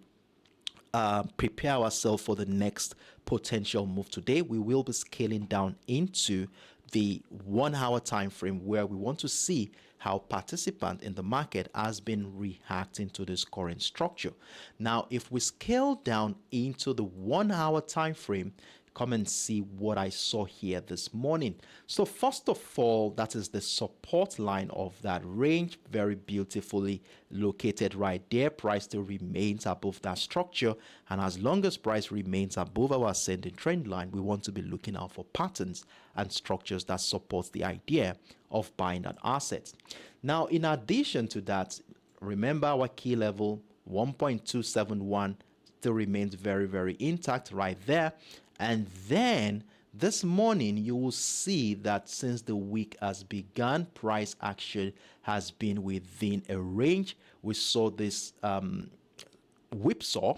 prepare ourselves for the next potential move. Today we will be scaling down into the 1 hour time frame, where we want to see how participant in the market has been reacting to this current structure. Now, if we scale down into the 1 hour time frame, come and see what I saw here this morning. So first of all, that is the support line of that range, very beautifully located right there. Price still remains above that structure, and as long as price remains above our ascending trend line, we want to be looking out for patterns and structures that supports the idea of buying that asset. Now, in addition to that, remember our key level 1.271 still remains very, very intact right there. And then this morning, you will see that since the week has begun, price action has been within a range. We saw this whipsaw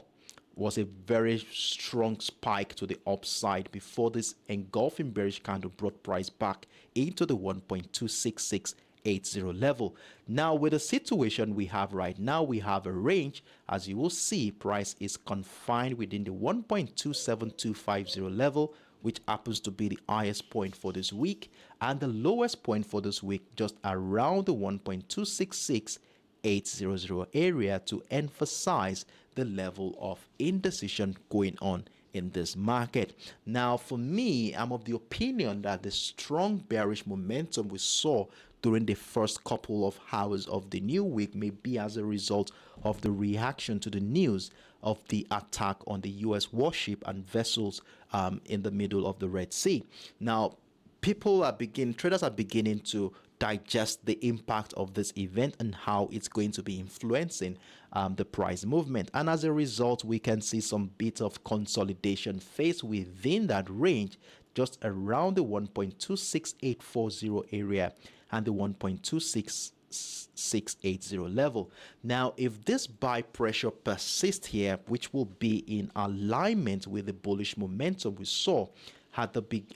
was a very strong spike to the upside before this engulfing bearish candle brought price back into the 1.26680 level. Now, with the situation we have right now, we have a range. As you will see, price is confined within the 1.27250 level, which happens to be the highest point for this week, and the lowest point for this week just around the 1.26680 area, to emphasize the level of indecision going on in this market. Now, for me, I'm of the opinion that the strong bearish momentum we saw during the first couple of hours of the new week may be as a result of the reaction to the news of the attack on the U.S. warship and vessels in the middle of the Red Sea. Now, traders are beginning to digest the impact of this event and how it's going to be influencing the price movement. And as a result, we can see some bit of consolidation phase within that range, just around the 1.26840 area and the 1.26680 level. Now, if this buy pressure persists here, which will be in alignment with the bullish momentum we saw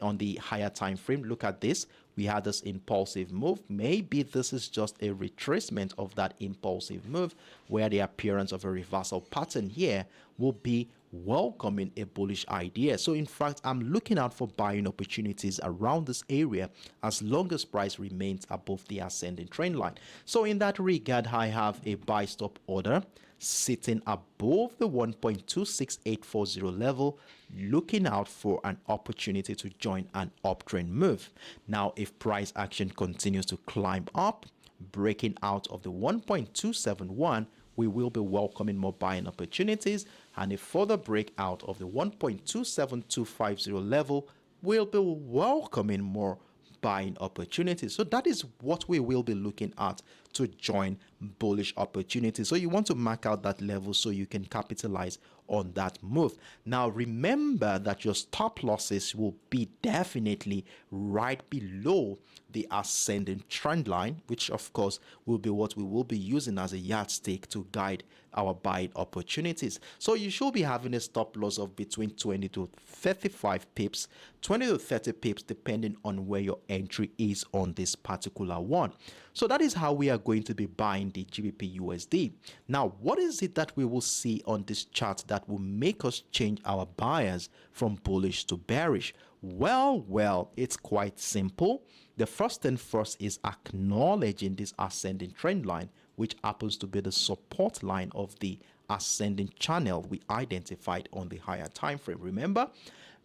on the higher time frame, look at this. We had this impulsive move. Maybe this is just a retracement of that impulsive move, where the appearance of a reversal pattern here will be welcoming a bullish idea. So in fact, I'm looking out for buying opportunities around this area as long as price remains above the ascending trend line. So in that regard, I have a buy stop order sitting above the 1.26840 level, looking out for an opportunity to join an uptrend move. Now, if price action continues to climb up, breaking out of the 1.271, we will be welcoming more buying opportunities, and a further breakout of the 1.27250 level will be welcoming more buying opportunities. So that is what we will be looking at to join bullish opportunities. So you want to mark out that level so you can capitalize on that move. Now remember that your stop losses will be definitely right below the ascending trend line, which of course will be what we will be using as a yardstick to guide our buying opportunities. So you should be having a stop loss of between 20 to 35 pips, 20 to 30 pips, depending on where your entry is on this particular one. So that is how we are going to be buying the GBPUSD. Now, what is it that we will see on this chart that will make us change our bias from bullish to bearish? Well, it's quite simple. The first thing first is acknowledging this ascending trend line, which happens to be the support line of the ascending channel we identified on the higher time frame. Remember?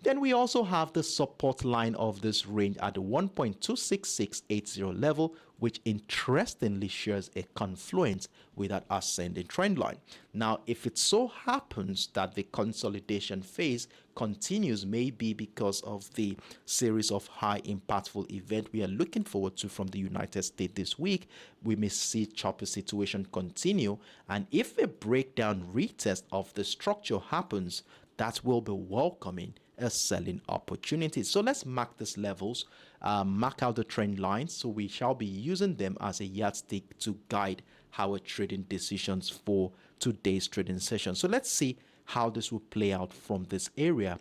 Then we also have the support line of this range at the 1.26680 level, which interestingly shares a confluence with that ascending trend line. Now, if it so happens that the consolidation phase continues, maybe because of the series of high impactful events we are looking forward to from the United States this week, we may see choppy situation continue. And if a breakdown retest of the structure happens, that will be welcoming a selling opportunity. So let's mark these levels, mark out the trend lines. So we shall be using them as a yardstick to guide our trading decisions for today's trading session. So let's see how this will play out from this area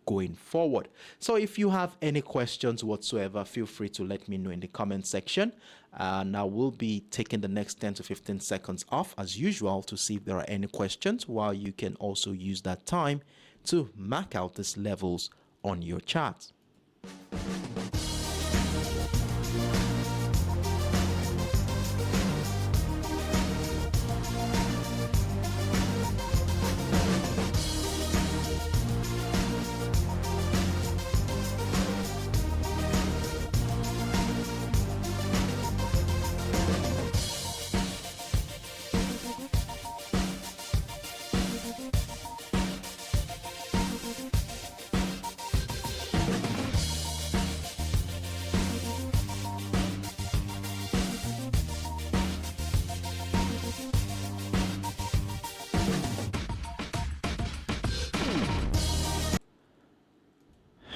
going forward. So if you have any questions whatsoever, feel free to let me know in the comment section. And I will be taking the next 10 to 15 seconds off as usual to see if there are any questions, while you can also use that time to mark out these levels on your chart.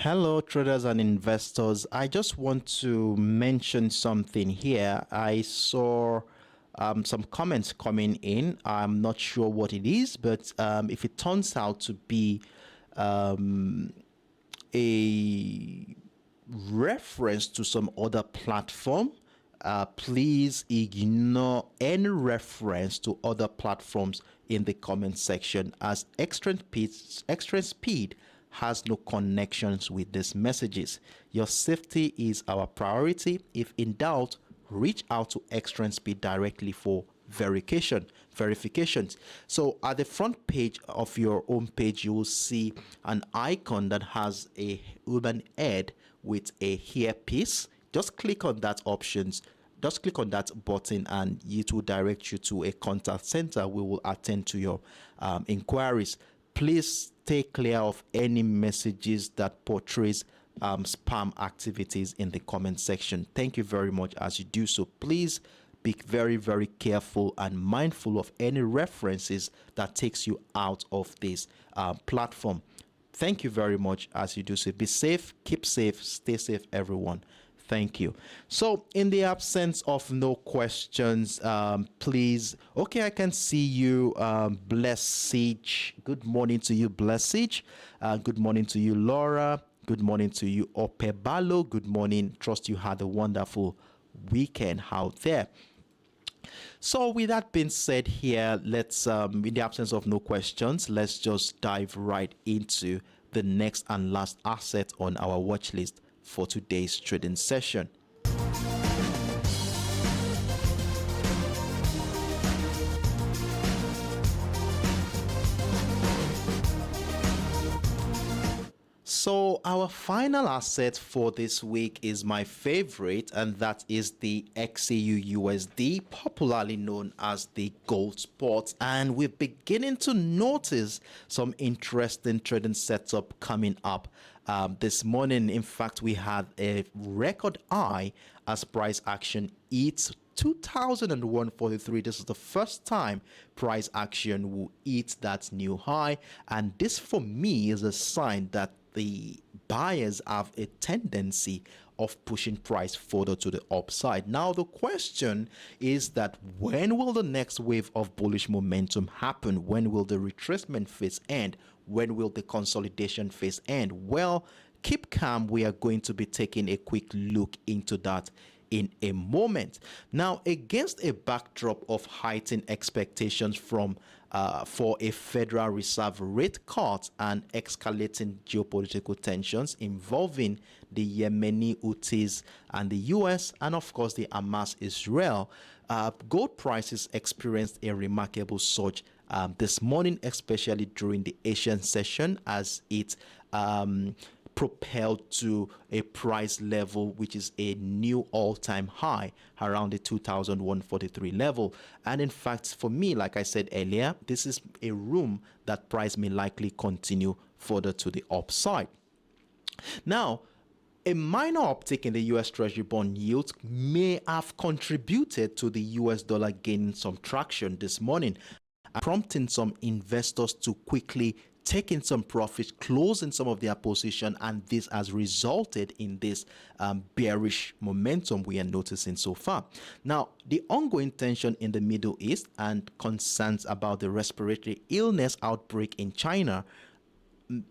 Hello, traders and investors. I just want to mention something here. I saw some comments coming in. I'm not sure what it is, but if it turns out to be a reference to some other platform, please ignore any reference to other platforms in the comment section, as extra speed has no connections with these messages. Your safety is our priority. If in doubt, reach out to Extra Speed directly for verifications. So at the front page of your home page, you will see an icon that has a human head with a earpiece. Just click on that options. Just click on that button and it will direct you to a contact center. We will attend to your inquiries. Please stay clear of any messages that portrays spam activities in the comment section. Thank you very much as you do so. Please be very, very careful and mindful of any references that takes you out of this platform. Thank you very much as you do so. Be safe, keep safe, stay safe, everyone. Thank you. So in the absence of no questions, please. Okay, I can see you, Blessage. Good morning to you, Blessage. Good morning to you, Laura. Good morning to you, Opebalo. Good morning. Trust you had a wonderful weekend out there. So with that being said here, let's, in the absence of no questions, let's just dive right into the next and last asset on our watch list for today's trading session. So our final asset for this week is my favorite, and that is the XAUUSD, popularly known as the gold spot. And we're beginning to notice some interesting trading setup coming up. This morning, in fact, we had a record high as price action hits 2,143. This is the first time price action will hit that new high, and this for me is a sign that the buyers have a tendency of pushing price further to the upside. Now the question is that when will the next wave of bullish momentum happen? When will the retracement phase end? When will the consolidation phase end? Well, keep calm. We are going to be taking a quick look into that in a moment. Now, against a backdrop of heightened expectations from for a Federal Reserve rate cut and escalating geopolitical tensions involving the Yemeni Houthis and the US, and of course the Hamas Israel, gold prices experienced a remarkable surge this morning, especially during the Asian session, as it propelled to a price level which is a new all-time high around the 2,143 level. And in fact, for me, like I said earlier, this is a room that price may likely continue further to the upside. Now, a minor uptick in the US Treasury bond yields may have contributed to the US dollar gaining some traction this morning, prompting some investors to quickly taking some profits, closing some of their position, and this has resulted in this bearish momentum we are noticing so far. Now, the ongoing tension in the Middle East and concerns about the respiratory illness outbreak in China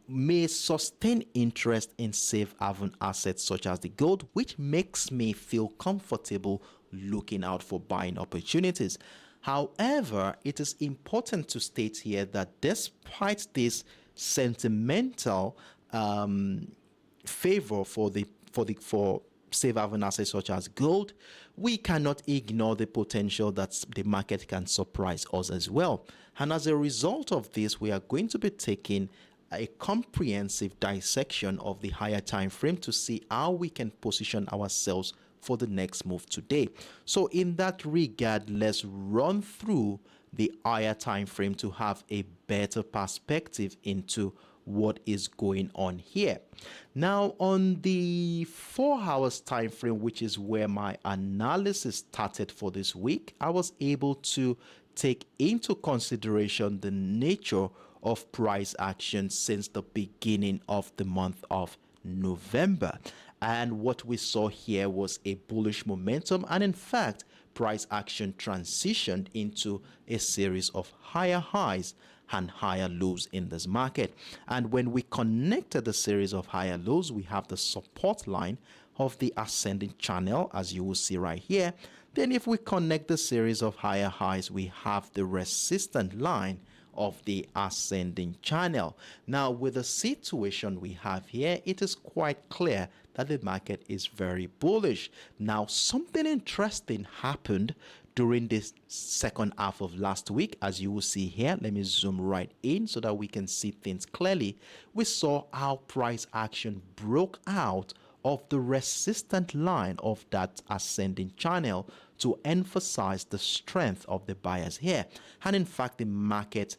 may sustain interest in safe haven assets such as the gold, which makes me feel comfortable looking out for buying opportunities. However, it is important to state here that despite this sentimental favor for safe haven assets such as gold, we cannot ignore the potential that the market can surprise us as well. And as a result of this, we are going to be taking a comprehensive dissection of the higher time frame to see how we can position ourselves for the next move today. So in that regard, let's run through the higher time frame to have a better perspective into what is going on here. Now on the 4 hours time frame, which is where my analysis started for this week, I was able to take into consideration the nature of price action since the beginning of the month of November. And what we saw here was a bullish momentum, and in fact price action transitioned into a series of higher highs and higher lows in this market. And when we connected the series of higher lows, we have the support line of the ascending channel, as you will see right here. Then if we connect the series of higher highs, we have the resistant line of the ascending channel. Now with the situation we have here, it is quite clear that the market is very bullish. Now something interesting happened during this second half of last week, as you will see here. Let me zoom right in so that we can see things clearly. We saw how price action broke out of the resistant line of that ascending channel to emphasize the strength of the buyers here. And in fact, the market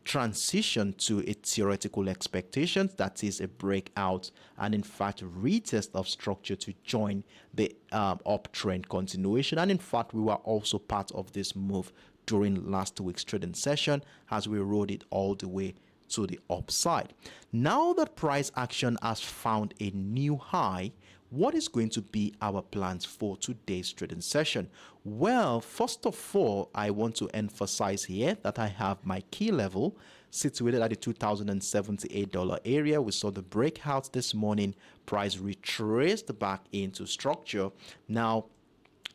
transition to a theoretical expectation, that is a breakout and in fact retest of structure to join the uptrend continuation. And in fact, we were also part of this move during last week's trading session as we rode it all the way to the upside. Now that price action has found a new high, what is going to be our plans for today's trading session? Well, first of all, I want to emphasize here that I have my key level situated at the $2,078 area. We saw the breakout this morning. Price retraced back into structure. Now,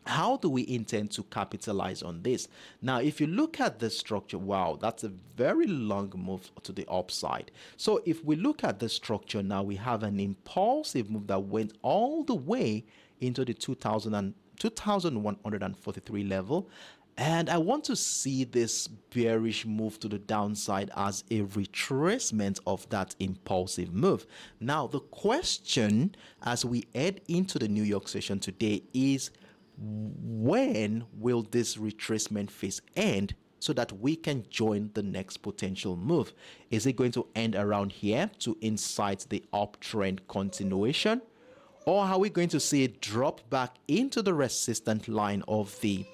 how do we intend to capitalize on this? Now, if you look at the structure, wow, that's a very long move to the upside. So if we look at the structure now, we have an impulsive move that went all the way into the 2,143 level. And I want to see this bearish move to the downside as a retracement of that impulsive move. Now, the question as we head into the New York session today is, when will this retracement phase end so that we can join the next potential move? Is it going to end around here to incite the uptrend continuation? Or are we going to see it drop back into the resistant line of the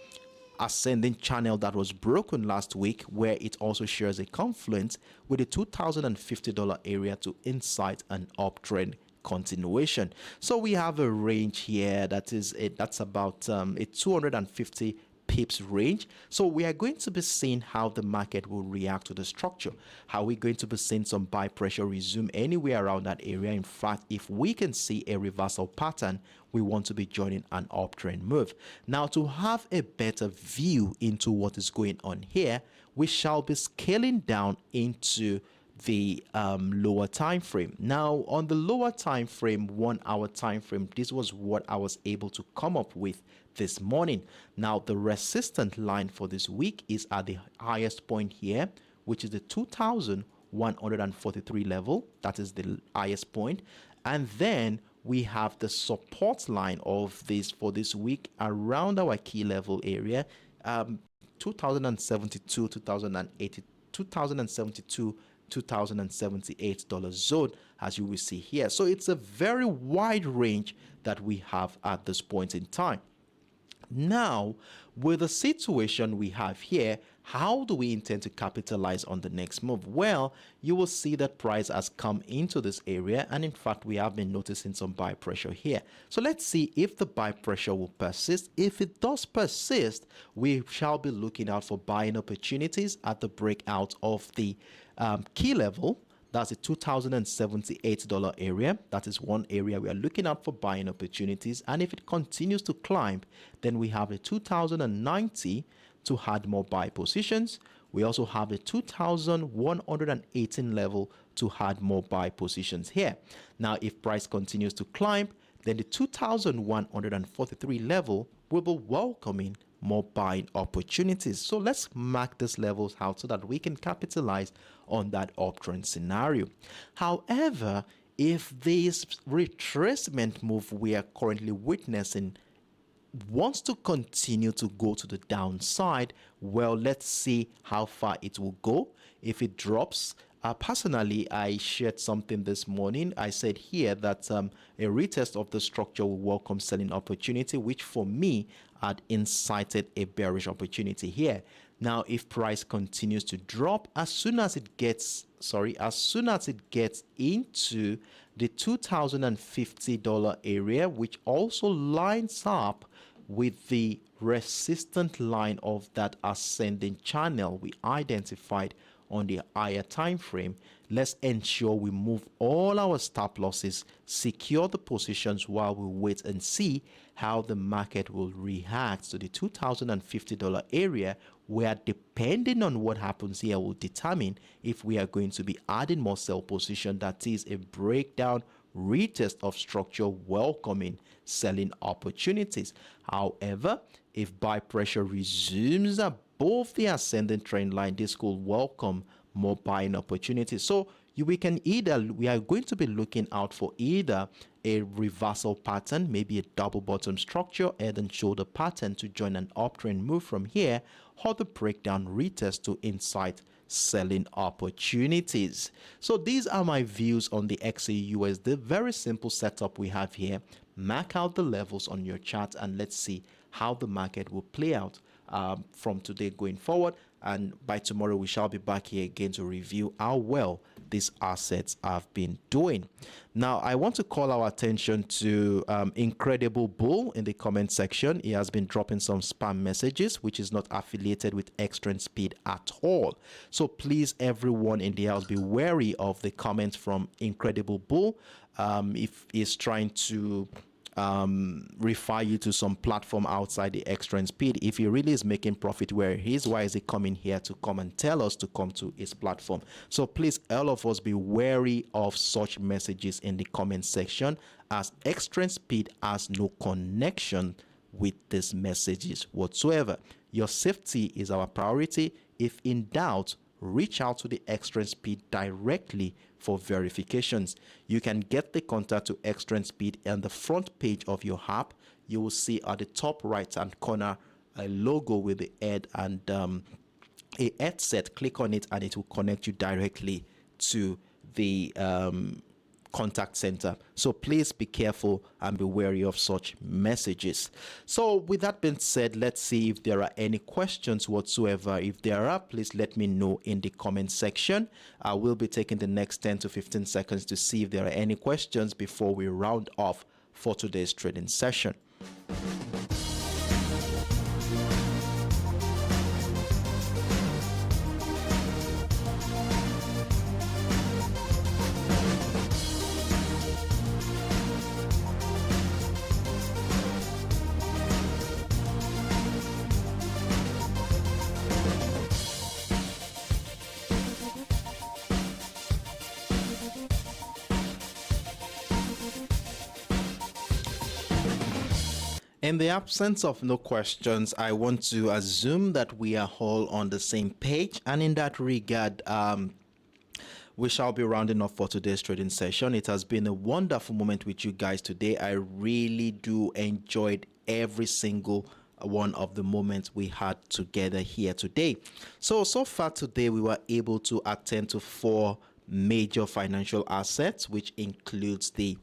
ascending channel that was broken last week, where it also shares a confluence with the $2,050 area to incite an uptrend continuation? So we have a range here that's about a 250 pips range. So we are going to be seeing how the market will react to the structure. How we going to be seeing some buy pressure resume anywhere around that area. In fact, if we can see a reversal pattern, we want to be joining an uptrend move. Now, to have a better view into what is going on here, we shall be scaling down into the lower time frame. Now on the lower time frame, 1 hour time frame, this was what I was able to come up with this morning. Now the resistant line for this week is at the highest point here, which is the 2,143 level. That is the highest point. And then we have the support line of this for this week around our key level area, 2072, 2080, 2072, $2,078 zone, as you will see here. So it's a very wide range that we have at this point in time. Now, with the situation we have here, how do we intend to capitalize on the next move? Well, you will see that price has come into this area, and in fact, we have been noticing some buy pressure here. So let's see if the buy pressure will persist. If it does persist, we shall be looking out for buying opportunities at the breakout of the key level That's the $2,078 area. That is one area we are looking at for buying opportunities. And if it continues to climb, then we have the 2,090 to add more buy positions. We also have the 2,118 level to add more buy positions here. Now, if price continues to climb, then the 2,143 level will be welcoming more buying opportunities. So let's mark these levels out so that we can capitalize on that uptrend scenario. However, if this retracement move we are currently witnessing wants to continue to go to the downside, well, let's see how far it will go. If it drops, personally, I shared something this morning. I said here that a retest of the structure will welcome selling opportunity, which for me had incited a bearish opportunity here. Now, if price continues to drop, as soon as it gets into the $2,050 area, which also lines up with the resistant line of that ascending channel we identified on the higher time frame, let's ensure we move all our stop losses, secure the positions while we wait and see how the market will react to the $2,050 area, where depending on what happens here will determine if we are going to be adding more sell position, that is a breakdown retest of structure welcoming selling opportunities. However, if buy pressure resumes above the ascending trend line, this could welcome more buying opportunities. So we are going to be looking out for either a reversal pattern, maybe a double bottom structure, head and shoulder pattern to join an uptrend move from here, or the breakdown retest to incite selling opportunities. So these are my views on the XAUUSD. Very simple setup we have here. Mark out the levels on your chart and let's see how the market will play out from today going forward. And by tomorrow, we shall be back here again to review how well these assets have been doing. Now, I want to call our attention to Incredible Bull in the comment section. He has been dropping some spam messages, which is not affiliated with Extreme Speed at all. So please, everyone in the house, be wary of the comments from Incredible Bull. If he's trying to refer you to some platform outside the Extreme Speed, if he really is making profit where he is, why is he coming here to come and tell us to come to his platform? So please, all of us, be wary of such messages in the comment section, as Extreme Speed has no connection with these messages whatsoever. Your safety is our priority. If in doubt, reach out to the Extreme Speed directly for verifications. You can get the contact to Extreme Speed on the front page of your app. You will see at the top right hand corner a logo with the head and a headset. Click on it and it will connect you directly to the contact center. So please be careful and be wary of such messages. So with that being said, let's see if there are any questions whatsoever. If there are, please let me know in the comment section. I will be taking the next 10 to 15 seconds to see if there are any questions before we round off for today's trading session. In the absence of no questions, I want to assume that we are all on the same page, and in that regard, we shall be rounding off for today's trading session. It has been a wonderful moment with you guys today. I really do enjoyed every single one of the moments we had together here today. So far today, we were able to attend to 4 major financial assets, which includes the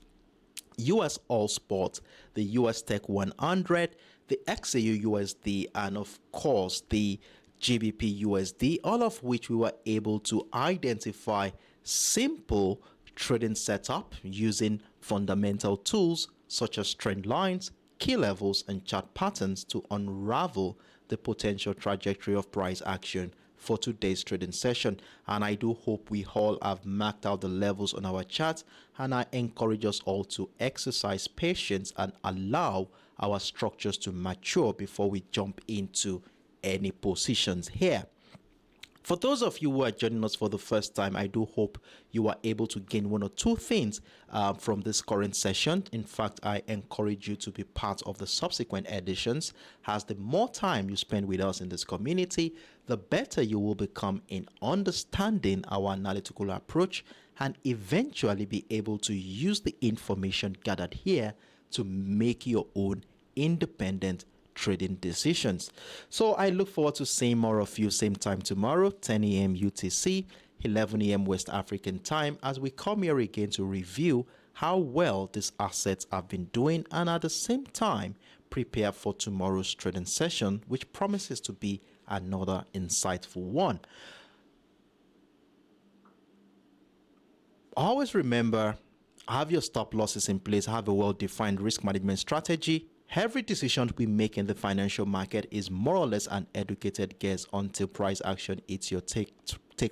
USOILSPOT, the USTech100, the XAUUSD, and of course the GBPUSD, all of which we were able to identify simple trading setup using fundamental tools such as trend lines, key levels, and chart patterns to unravel the potential trajectory of price action for today's trading session, and I do hope we all have marked out the levels on our charts, and I encourage us all to exercise patience and allow our structures to mature before we jump into any positions here. For those of you who are joining us for the first time, I do hope you are able to gain one or two things from this current session. In fact, I encourage you to be part of the subsequent editions, as the more time you spend with us in this community, the better you will become in understanding our analytical approach and eventually be able to use the information gathered here to make your own independent trading decisions. So I look forward to seeing more of you same time tomorrow, 10 a.m. UTC, 11 a.m. West African time, as we come here again to review how well these assets have been doing, and at the same time prepare for tomorrow's trading session, which promises to be another insightful one. Always remember, have your stop losses in place, have a well-defined risk management strategy. Every decision we make in the financial market is more or less an educated guess until price action hits your take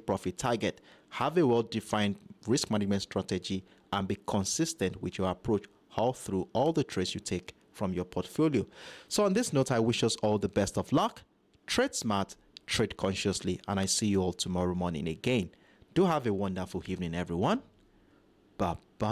profit target. Have a well-defined risk management strategy and be consistent with your approach all through all the trades you take from your portfolio. So on this note, I wish us all the best of luck. Trade smart, trade consciously, and I see you all tomorrow morning again. Do have a wonderful evening, everyone. Bye-bye.